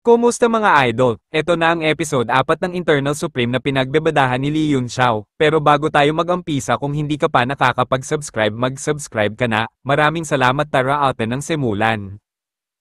Kumusta mga idol? Ito na ang episode 4 ng Eternal Supreme na pinagbebadahan ni Lee Yun Xiao. Pero bago tayo mag-umpisa, kung hindi ka pa nakakapag-subscribe, mag-subscribe ka na. Maraming salamat, tara atin ng simulan.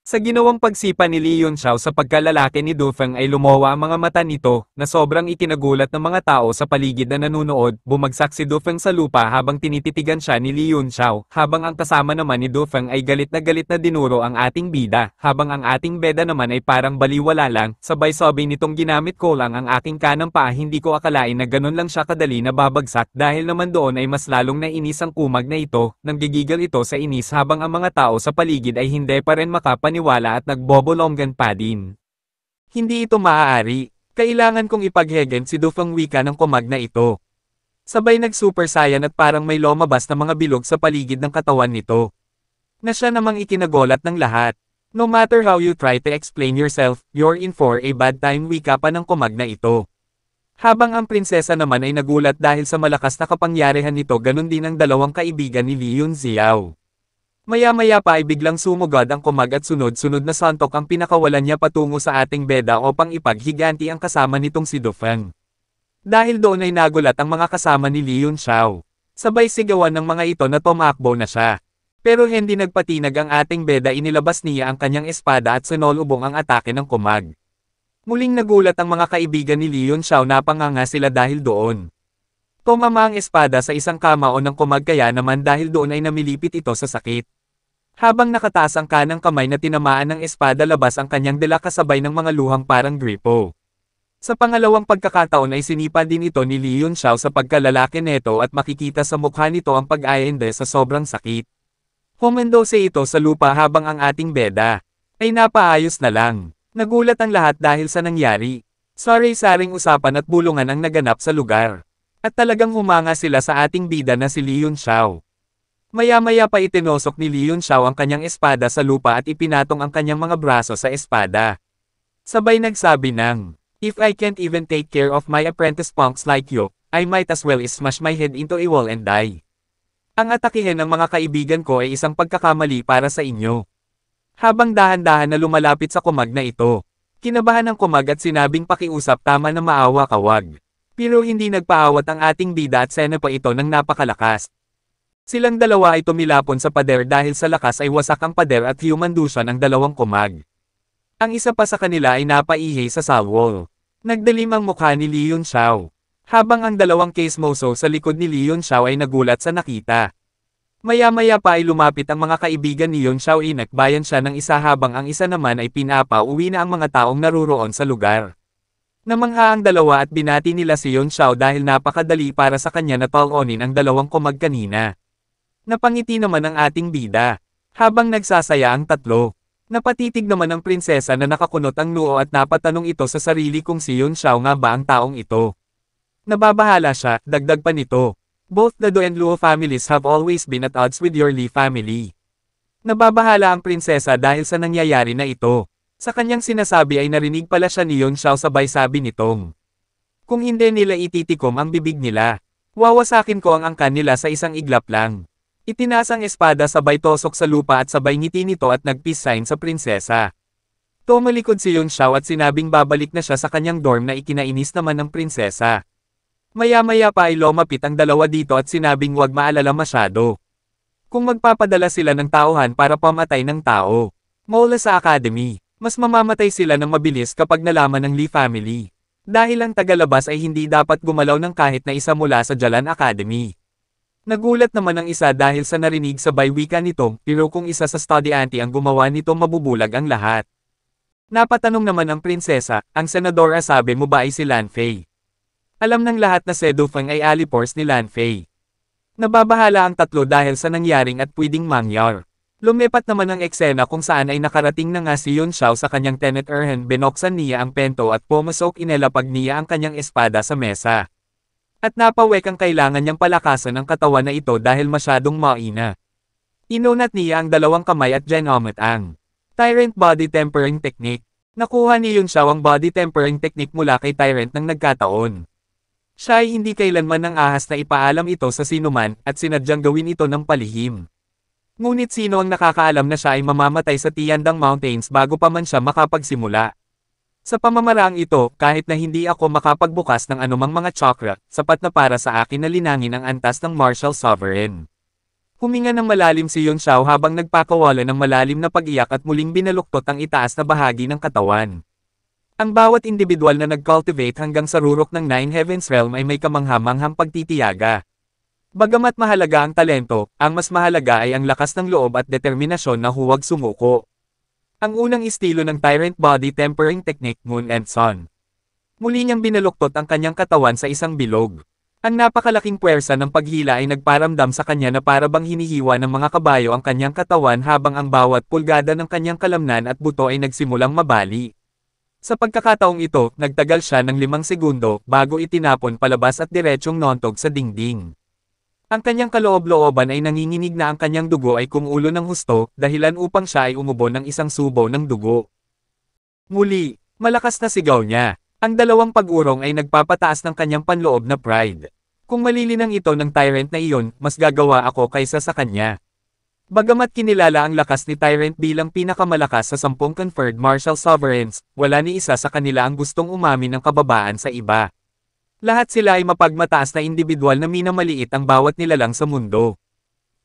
Sa ginawang pagsipa ni Lee Yun Xiao sa pagkalalaki ni Du Feng ay lumowa ang mga mata nito, na sobrang ikinagulat ng mga tao sa paligid na nanunood. Bumagsak si Du Feng sa lupa habang tinititigan siya ni Lee Yun Xiao, habang ang kasama naman ni Du Feng ay galit na dinuro ang ating bida, habang ang ating beda naman ay parang baliwala lang. Sabay sabi nitong, ginamit ko lang ang aking kanang paa, hindi ko akalain na ganun lang siya kadali na babagsak. Dahil naman doon ay mas lalong nainis ang kumag na ito, nanggigigal ito sa inis habang ang mga tao sa paligid ay hindi pa rin makapaniwala at nagbobolonggan pa din. Hindi ito maaari. Kailangan kong ipaghegen si Du Feng, wika ng kumag na ito. Sabay nag-super saiyan at parang may lumabas na mga bilog sa paligid ng katawan nito. Na siya namang ikinagulat ng lahat. No matter how you try to explain yourself, you're in for a bad time, wika pa ng kumag na ito. Habang ang prinsesa naman ay nagulat dahil sa malakas na kapangyarihan nito, ganun din ang dalawang kaibigan ni Lee Yun Xiao. Maya-maya pa ay biglang sumugod ang kumag at sunod-sunod na santok ang pinakawalan niya patungo sa ating beda upang ipaghiganti ang kasama nitong si Du Feng. Dahil doon ay nagulat ang mga kasama ni Lee Yun Xiao. Sabay sigawan ng mga ito na tumakbo na siya. Pero hindi nagpatinag ang ating beda, inilabas niya ang kanyang espada at sinolubong ang atake ng kumag. Muling nagulat ang mga kaibigan ni Lee Yun Xiao, napanganga sila dahil doon. Tumama ang espada sa isang kamao ng kumag, kaya naman dahil doon ay namilipit ito sa sakit. Habang nakataas ang kanang kamay na tinamaan ng espada, labas ang kanyang dila kasabay ng mga luhang parang gripo. Sa pangalawang pagkakataon ay sinipa din ito ni Lee Yun Xiao sa pagkalalaki neto at makikita sa mukha nito ang pag-aende sa sobrang sakit. Humendose ito sa lupa habang ang ating beda ay napaayos na lang. Nagulat ang lahat dahil sa nangyari. Sari-saring usapan at bulungan ang naganap sa lugar. At talagang humanga sila sa ating bida na si Lee Yun Xiao. Maya-maya pa itinosok ni Lee Yun Xiao ang kanyang espada sa lupa at ipinatong ang kanyang mga braso sa espada. Sabay nagsabi ng, "If I can't even take care of my apprentice punks like you, I might as well smash my head into a wall and die." Ang atakihin ng mga kaibigan ko ay isang pagkakamali para sa inyo. Habang dahan-dahan na lumalapit sa kumag na ito, kinabahan ng kumag at sinabing, "Pakiusap, tama na, maawa ka, wag." Pero hindi nagpaawat ang ating bida at sena pa ito ng napakalakas. Silang dalawa ay tumilapon sa pader dahil sa lakas ay wasak ang pader at humandusan ang dalawang kumag. Ang isa pa sa kanila ay napaihi sa salwol. Nagdalim ang mukha ni Lee Yun Xiao. Habang ang dalawang case moso sa likod ni Lee Yun Xiao ay nagulat sa nakita. Maya-maya pa ay lumapit ang mga kaibigan ni Yun Xiao, inakbayan siya ng isa habang ang isa naman ay pinapa-uwi na ang mga taong naruroon sa lugar. Namangha ang dalawa at binati nila si Yun Xiao dahil napakadali para sa kanya na talonin ang dalawang kumag kanina. Napangiti naman ang ating bida. Habang nagsasaya ang tatlo, napatitig naman ang prinsesa na nakakunot ang noo at napatanong ito sa sarili kung si Yun Xiao nga ba ang taong ito. Nababahala siya, dagdag pa nito. "Both the Do and Luo families have always been at odds with your Lee family." Nababahala ang prinsesa dahil sa nangyayari na ito. Sa kanyang sinasabi ay narinig pala siya ni Yun Xiao, sabay sabi nitong, "Kung hindi nila ititikom ang bibig nila, wawasakin ko ang angkan nila sa isang iglap lang." Itinaas ang espada sabay tosok sa lupa at sabay ngiti nito at nag-peace sign sa prinsesa. Tumalikod si Yun Xiao at sinabing babalik na siya sa kanyang dorm, na ikinainis naman ng prinsesa. Maya-maya pa ay lumapit ang dalawa dito at sinabing wag maalala masyado. Kung magpapadala sila ng tauhan para pamatay ng tao mula sa academy, mas mamamatay sila ng mabilis kapag nalaman ng Lee family. Dahil ang tagalabas ay hindi dapat gumalaw ng kahit na isa mula sa Jalan Academy. Nagulat naman ang isa dahil sa narinig sabay wika nito, pero kung isa sa estudyante ang gumawa nito, mabubulag ang lahat. Napatanong naman ang prinsesa, "Ang senadora sabi mo ba ay si Lan Fei?" Alam ng lahat na si Du Feng ay alipors ni Lan Fei. Nababahala ang tatlo dahil sa nangyaring at pwedeng mangyar. Lumipat naman ang eksena kung saan ay nakarating na nga si Yun Xiao sa kanyang tenet erhen, binoksan niya ang pento at pumasok, inilapag niya ang kanyang espada sa mesa. At napawek ang kailangan niyang palakasan ng katawan na ito dahil masyadong maina. Inunat niya ang dalawang kamay at ginamit ang Tyrant Body Tempering Technique. Nakuha ni Yun Xiao ang Body Tempering Technique mula kay Tyrant ng nagkataon. Siya ay hindi kailanman nang ahas na ipaalam ito sa sinuman at sinadyang gawin ito ng palihim. Ngunit sino ang nakakaalam na siya ay mamamatay sa Tiandang Mountains bago pa man siya makapagsimula? Sa pamamaraang ito, kahit na hindi ako makapagbukas ng anumang mga chakra, sapat na para sa akin na linangin ang antas ng Martial Sovereign. Huminga ng malalim si Yun Xiao habang nagpakawala ng malalim na pag-iyak at muling binaluktot ang itaas na bahagi ng katawan. Ang bawat individual na nag-cultivate hanggang sa rurok ng Nine Heavens Realm ay may kamanghamanghang pagtitiyaga. Bagamat mahalaga ang talento, ang mas mahalaga ay ang lakas ng loob at determinasyon na huwag sumuko. Ang unang estilo ng Tyrant Body Tempering Technique, Moon and Sun. Muli niyang binaluktot ang kanyang katawan sa isang bilog. Ang napakalaking puwersa ng paghila ay nagparamdam sa kanya na para bang hinihiwa ng mga kabayo ang kanyang katawan habang ang bawat pulgada ng kanyang kalamnan at buto ay nagsimulang mabali. Sa pagkakataong ito, nagtagal siya ng 5 segundo bago itinapon palabas at diretsyong nontog sa dingding. Ang kanyang kaloob-looban ay nanginginig na ang kanyang dugo ay kumulo ng husto, dahilan upang siya ay umubo ng isang subo ng dugo. Muli, malakas na sigaw niya. Ang dalawang pag-urong ay nagpapataas ng kanyang panloob na pride. Kung malilinang ito ng tyrant na iyon, mas gagawa ako kaysa sa kanya. Bagamat kinilala ang lakas ni Tyrant bilang pinakamalakas sa 10 conferred martial sovereigns, wala ni isa sa kanila ang gustong umamin ng kababaan sa iba. Lahat sila ay mapagmataas na individual na minamaliit ang bawat nilalang sa mundo.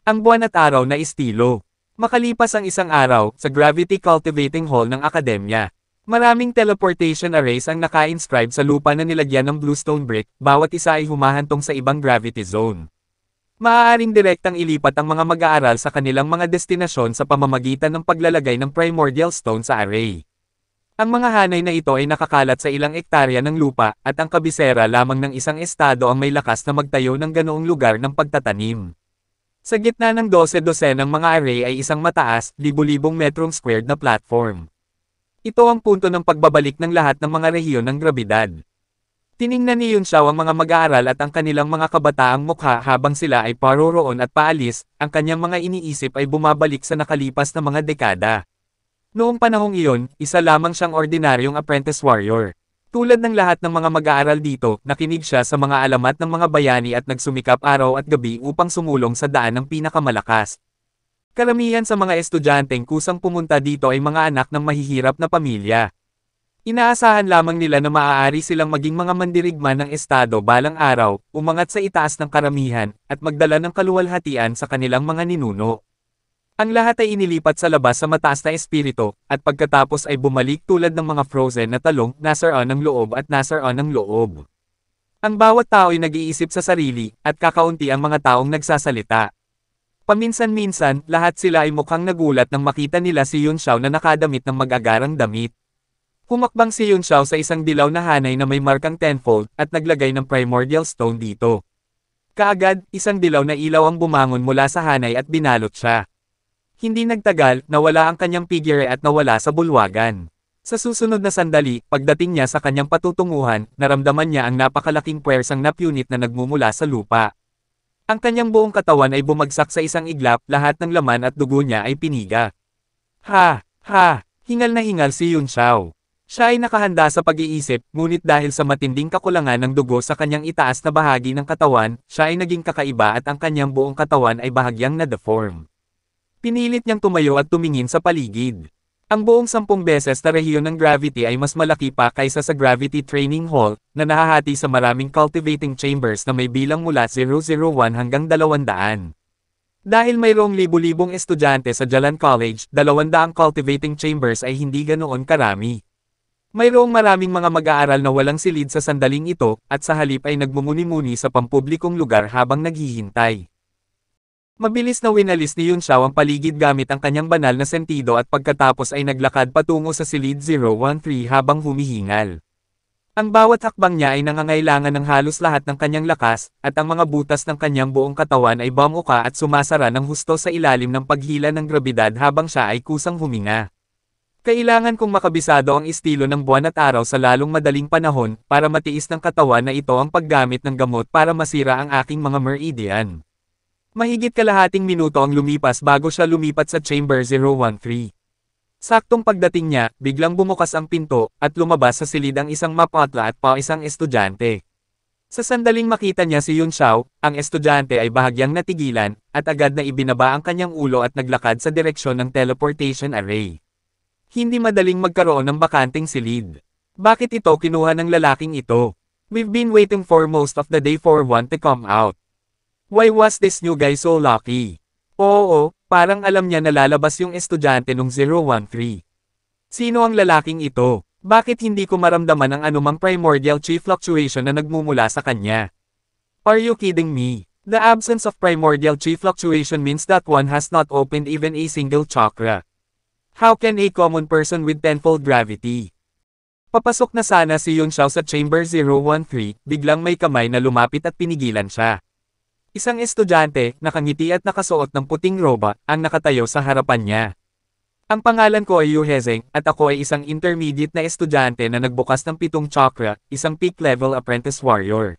Ang buwan at araw na estilo. Makalipas ang isang araw, sa Gravity Cultivating Hall ng Akademya, maraming teleportation arrays ang naka-inscribe sa lupa na nilagyan ng bluestone brick, bawat isa ay humahantong sa ibang gravity zone. Maaaring direktang ilipat ang mga mag-aaral sa kanilang mga destinasyon sa pamamagitan ng paglalagay ng primordial stone sa array. Ang mga hanay na ito ay nakakalat sa ilang ektarya ng lupa, at ang kabisera lamang ng isang estado ang may lakas na magtayo ng ganoong lugar ng pagtatanim. Sa gitna ng 12-12 ng mga array ay isang mataas, libu-libong metrong squared na platform. Ito ang punto ng pagbabalik ng lahat ng mga rehiyon ng grabidad. Tiningnan ni Yun Xiao ang mga mag-aaral at ang kanilang mga kabataang mukha habang sila ay paroroon at paalis, ang kanyang mga iniisip ay bumabalik sa nakalipas na mga dekada. Noong panahong iyon, isa lamang siyang ordinaryong apprentice warrior. Tulad ng lahat ng mga mag-aaral dito, nakinig siya sa mga alamat ng mga bayani at nagsumikap araw at gabi upang sumulong sa daan ng pinakamalakas. Karamihan sa mga estudyanteng kusang pumunta dito ay mga anak ng mahihirap na pamilya. Inaasahan lamang nila na maaari silang maging mga mandirigma ng estado balang araw, umangat sa itaas ng karamihan, at magdala ng kaluwalhatian sa kanilang mga ninuno. Ang lahat ay inilipat sa labas sa mataas na espiritu, at pagkatapos ay bumalik tulad ng mga frozen na talong, nasaroon ng loob at nasaroon ng loob. Ang bawat tao ay nag-iisip sa sarili, at kakaunti ang mga taong nagsasalita. Paminsan-minsan, lahat sila ay mukhang nagulat nang makita nila si Yun Xiao na nakadamit ng mag-agarang damit. Humakbang si Yun Xiao sa isang dilaw na hanay na may markang tenfold, at naglagay ng primordial stone dito. Kaagad, isang dilaw na ilaw ang bumangon mula sa hanay at binalot siya. Hindi nagtagal, nawala ang kanyang figure at nawala sa bulwagan. Sa susunod na sandali, pagdating niya sa kanyang patutunguhan, naramdaman niya ang napakalaking puwersang napunit na nagmumula sa lupa. Ang kanyang buong katawan ay bumagsak sa isang iglap, lahat ng laman at dugo niya ay piniga. Ha! Ha! Hingal na hingal si Yun Xiao. Siya ay nakahanda sa pag-iisip, ngunit dahil sa matinding kakulangan ng dugo sa kanyang itaas na bahagi ng katawan, siya ay naging kakaiba at ang kanyang buong katawan ay bahagyang na-deform. Pinilit niyang tumayo at tumingin sa paligid. Ang buong 10 beses na rehiyon ng gravity ay mas malaki pa kaysa sa Gravity Training Hall, na nahahati sa maraming cultivating chambers na may bilang mula 001 hanggang 200. Dahil mayroong libu-libong estudyante sa Jalan College, 200 cultivating chambers ay hindi ganoon karami. Mayroong maraming mga mag-aaral na walang silid sa sandaling ito, at sa halip ay nagmumuni-muni sa pampublikong lugar habang naghihintay. Mabilis na winalis ni Yun Xiao ang paligid gamit ang kanyang banal na sentido at pagkatapos ay naglakad patungo sa silid 013 habang humihingal. Ang bawat hakbang niya ay nangangailangan ng halos lahat ng kanyang lakas, at ang mga butas ng kanyang buong katawan ay bumuka at sumasara ng husto sa ilalim ng paghila ng grabidad habang siya ay kusang huminga. Kailangan kong makabisado ang estilo ng buwan at araw sa lalong madaling panahon, para matiis ng katawan na ito ang paggamit ng gamot para masira ang aking mga meridian. Mahigit kalahating minuto ang lumipas bago siya lumipat sa Chamber 013. Saktong pagdating niya, biglang bumukas ang pinto, at lumabas sa silid ang isang mapatla at isang estudyante. Sa sandaling makita niya si Yun Xiao, ang estudyante ay bahagyang natigilan, at agad na ibinaba ang kanyang ulo at naglakad sa direksyon ng teleportation array. Hindi madaling magkaroon ng bakanting silid. Bakit ito kinuha ng lalaking ito? We've been waiting for most of the day for one to come out. Why was this new guy so lucky? Oo, parang alam niya na lalabas yung estudyante nung 013. Sino ang lalaking ito? Bakit hindi ko maramdaman ang anumang primordial chi fluctuation na nagmumula sa kanya? Are you kidding me? The absence of primordial chi fluctuation means that one has not opened even a single chakra. How can a common person with tenfold gravity? Papasok na sana si Yun Xiao sa Chamber 013, biglang may kamay na lumapit at pinigilan siya. Isang estudyante, nakangiti at nakasuot ng puting roba, ang nakatayo sa harapan niya. Ang pangalan ko ay Yu Hezeng, at ako ay isang intermediate na estudyante na nagbukas ng 7 chakra, isang peak level apprentice warrior.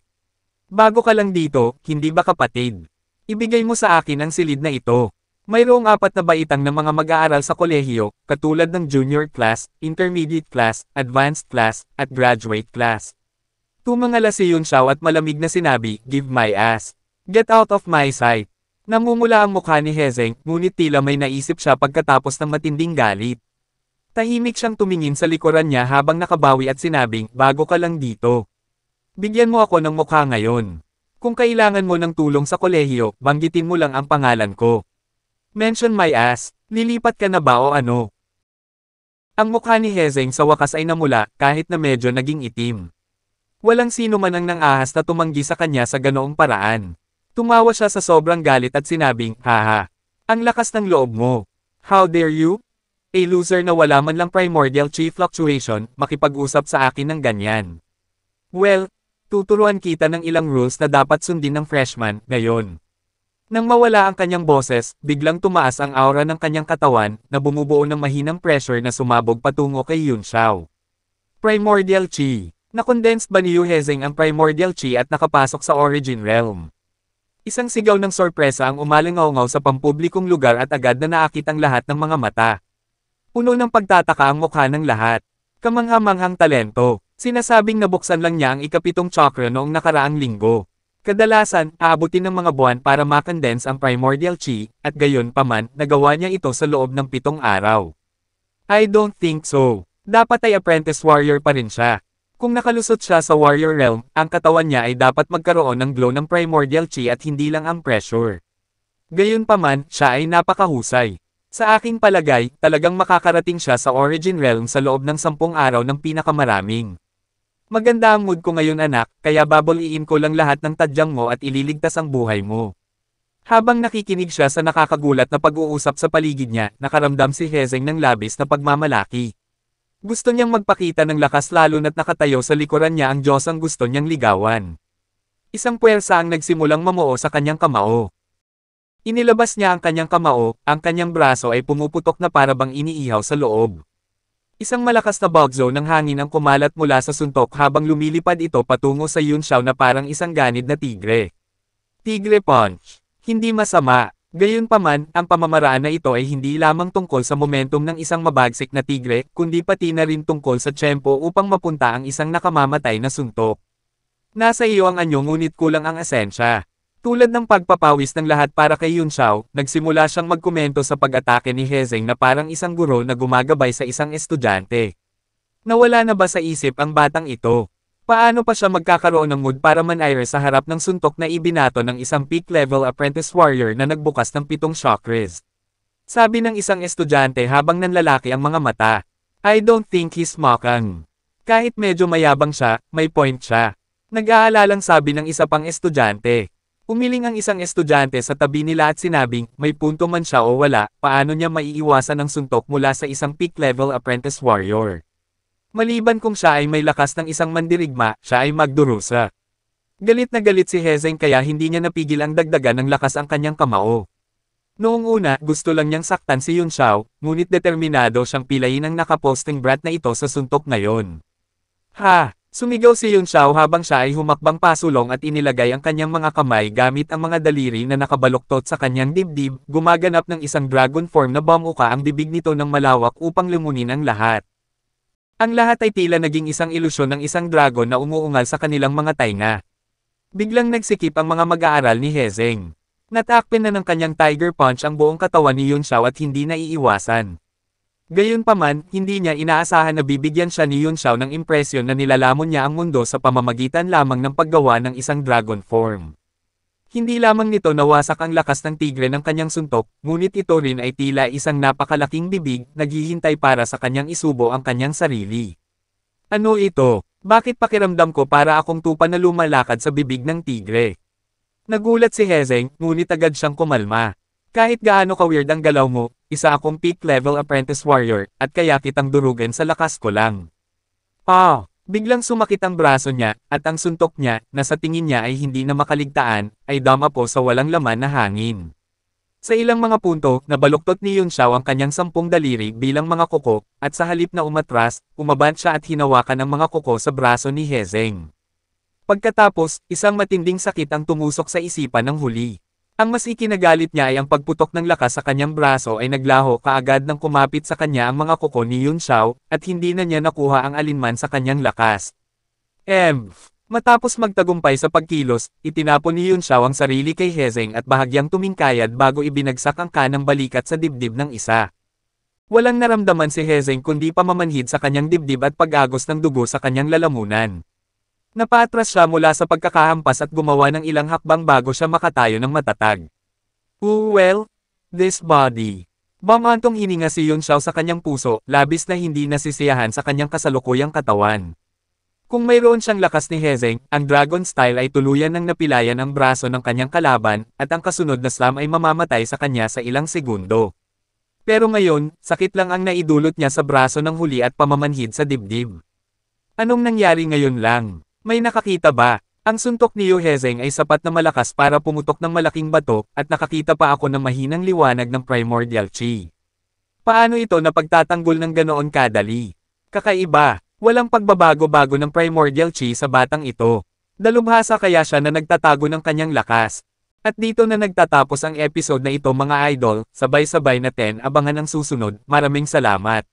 Bago ka lang dito, hindi ba kapatid? Ibigay mo sa akin ang silid na ito. Mayroong 4 na baitang ng mga mag-aaral sa kolehiyo, katulad ng junior class, intermediate class, advanced class, at graduate class. Tumangala si Yun Xiao at malamig na sinabi, "Give my ass. Get out of my sight." Namumula ang mukha ni Hezeng, ngunit tila may naisip siya pagkatapos ng matinding galit. Tahimik siyang tumingin sa likuran niya habang nakabawi at sinabing, "Bago ka lang dito. Bigyan mo ako ng mukha ngayon. Kung kailangan mo ng tulong sa kolehiyo, banggitin mo lang ang pangalan ko. Mention my ass, lilipat ka na ba o ano?" Ang mukha ni Hezeng sa wakas ay namula, kahit na medyo naging itim. Walang sino man ang nang-ahas na tumanggi sa kanya sa ganoong paraan. Tumawa siya sa sobrang galit at sinabing, "Haha. Ang lakas ng loob mo. How dare you? A loser na wala man lang primordial chi fluctuation, makipag-usap sa akin ng ganyan. Well, tuturuan kita ng ilang rules na dapat sundin ng freshman, ngayon." Nang mawala ang kanyang boses, biglang tumaas ang aura ng kanyang katawan, na bumubuo ng mahinang pressure na sumabog patungo kay Yun Xiao. Primordial Chi. Nakondensed ba ni Yu Hezeng ang primordial chi at nakapasok sa origin realm? Isang sigaw ng sorpresa ang umalingaw-ngaw sa pampublikong lugar at agad na naakit ang lahat ng mga mata. Puno ng pagtataka ang mukha ng lahat. Kamangha-manghang talento. Sinasabing nabuksan lang niya ang ika-7 chakra noong nakaraang linggo. Kadalasan, aabutin ng mga buwan para makondense ang primordial chi, at gayon pa man, nagawa niya ito sa loob ng 7 araw. I don't think so. Dapat ay apprentice warrior pa rin siya. Kung nakalusot siya sa warrior realm, ang katawan niya ay dapat magkaroon ng glow ng primordial chi at hindi lang ang pressure. Gayunpaman, siya ay napakahusay. Sa aking palagay, talagang makakarating siya sa origin realm sa loob ng 10 araw ng pinakamaraming. Maganda ang mood ko ngayon anak, kaya babaliin ko lang lahat ng tadyang mo at ililigtas ang buhay mo. Habang nakikinig siya sa nakakagulat na pag-uusap sa paligid niya, nakaramdam si Hezeng ng labis na pagmamalaki. Gusto niyang magpakita ng lakas lalo na't nakatayo sa likuran niya ang Diyos ang gusto niyang ligawan. Isang puwersa ang nagsimulang mamuo sa kanyang kamao. Inilabas niya ang kanyang kamao, ang kanyang braso ay pumuputok na para bang iniihaw sa loob. Isang malakas na bagzo ng hangin ang kumalat mula sa suntok habang lumilipad ito patungo sa Yun Xiao na parang isang ganid na tigre. Tigre punch. Hindi masama. Gayunpaman, ang pamamaraan na ito ay hindi lamang tungkol sa momentum ng isang mabagsik na tigre, kundi pati na rin tungkol sa tiyempo upang mapunta ang isang nakamamatay na suntok. Nasa iyo ang anyo ngunit kulang ang esensya. Tulad ng pagpapawis ng lahat para kay Yun Xiao, nagsimula siyang magkomento sa pag-atake ni Hezeng na parang isang guro na gumagabay sa isang estudyante. Nawala na ba sa isip ang batang ito? Paano pa siya magkakaroon ng mood para manaire sa harap ng suntok na ibinato ng isang peak-level apprentice warrior na nagbukas ng 7 chakras? Sabi ng isang estudyante habang nanlalaki ang mga mata. I don't think he's mocking. Kahit medyo mayabang siya, may point siya. Nag-aalalang sabi ng isa pang estudyante. Umiling ang isang estudyante sa tabi nila at sinabing, may punto man siya o wala, paano niya maiiwasan ang suntok mula sa isang peak-level apprentice warrior? Maliban kung siya ay may lakas ng isang mandirigma, siya ay magdurusa. Galit na galit si Hezeng kaya hindi niya napigil ang dagdagan ng lakas ang kanyang kamao. Noong una, gusto lang niyang saktan si Yun Xiao, ngunit determinado siyang pilayin ang nakaposting brat na ito sa suntok ngayon. Ha! Sumigaw si Yun Xiao habang siya ay humakbang pasulong at inilagay ang kanyang mga kamay gamit ang mga daliri na nakabaluktot sa kanyang dibdib, gumaganap ng isang dragon form na bumuka ang bibig nito ng malawak upang lumunin ang lahat. Ang lahat ay tila naging isang ilusyon ng isang dragon na umuungal sa kanilang mga tainga. Biglang nagsikip ang mga mag-aaral ni Hezeng. Natakpan na ng kanyang tiger punch ang buong katawan ni Yun Xiao at hindi na iiwasan. Gayunpaman, hindi niya inaasahan na bibigyan siya ni Yun Xiao ng impresyon na nilalamon niya ang mundo sa pamamagitan lamang ng paggawa ng isang dragon form. Hindi lamang nito nawasak ang lakas ng tigre ng kanyang suntok, ngunit ito rin ay tila isang napakalaking bibig, naghihintay para sa kanyang isubo ang kanyang sarili. Ano ito? Bakit pakiramdam ko para akong tupa na lumalakad sa bibig ng tigre? Nagulat si Hezeng, ngunit agad siyang kumalma. Kahit gaano ka-weird ang galaw mo, isa akong peak-level apprentice warrior, at kaya kitang durugan sa lakas ko lang. Biglang sumakit ang braso niya, at ang suntok niya, na sa tingin niya ay hindi na makaligtaan, ay damapo sa walang laman na hangin. Sa ilang mga punto, nabaluktot ni Yun Xiao ang kanyang 10 daliri bilang mga kuko, at sa halip na umatras, umabant siya at hinawakan ang mga kuko sa braso ni Hezeng. Pagkatapos, isang matinding sakit ang tumusok sa isipan ng huli. Ang mas ikinagalit niya ay ang pagputok ng lakas sa kanyang braso ay naglaho kaagad nang kumapit sa kanya ang mga kuko ni Yun Xiao, at hindi na niya nakuha ang alinman sa kanyang lakas. Matapos magtagumpay sa pagkilos, itinapon ni Yun Xiao ang sarili kay Hezeng at bahagyang tumingkayad bago ibinagsak ang kanang balikat sa dibdib ng isa. Walang naramdaman si Hezeng kundi pamamanhid sa kanyang dibdib at pag-agos ng dugo sa kanyang lalamunan. Napaatras siya mula sa pagkakahampas at gumawa ng ilang hakbang bago siya makatayo ng matatag. This body. Bamantong hininga si Yun Xiao sa kanyang puso, labis na hindi nasisiyahan sa kanyang kasalukuyang katawan. Kung mayroon siyang lakas ni Hezeng, ang Dragon Style ay tuluyan ng napilayan ang braso ng kanyang kalaban, at ang kasunod na slam ay mamamatay sa kanya sa ilang segundo. Pero ngayon, sakit lang ang naidulot niya sa braso ng huli at pamamanhid sa dibdib. Anong nangyari ngayon lang? May nakakita ba? Ang suntok ni Yu Hezeng ay sapat na malakas para pumutok ng malaking bato, at nakakita pa ako ng mahinang liwanag ng primordial chi. Paano ito napagtatanggol ng ganoon kadali? Kakaiba, walang pagbabago-bago ng primordial chi sa batang ito. Dalubhasa kaya siya na nagtatago ng kanyang lakas. At dito na nagtatapos ang episode na ito mga idol, sabay-sabay natin abangan ang susunod, maraming salamat.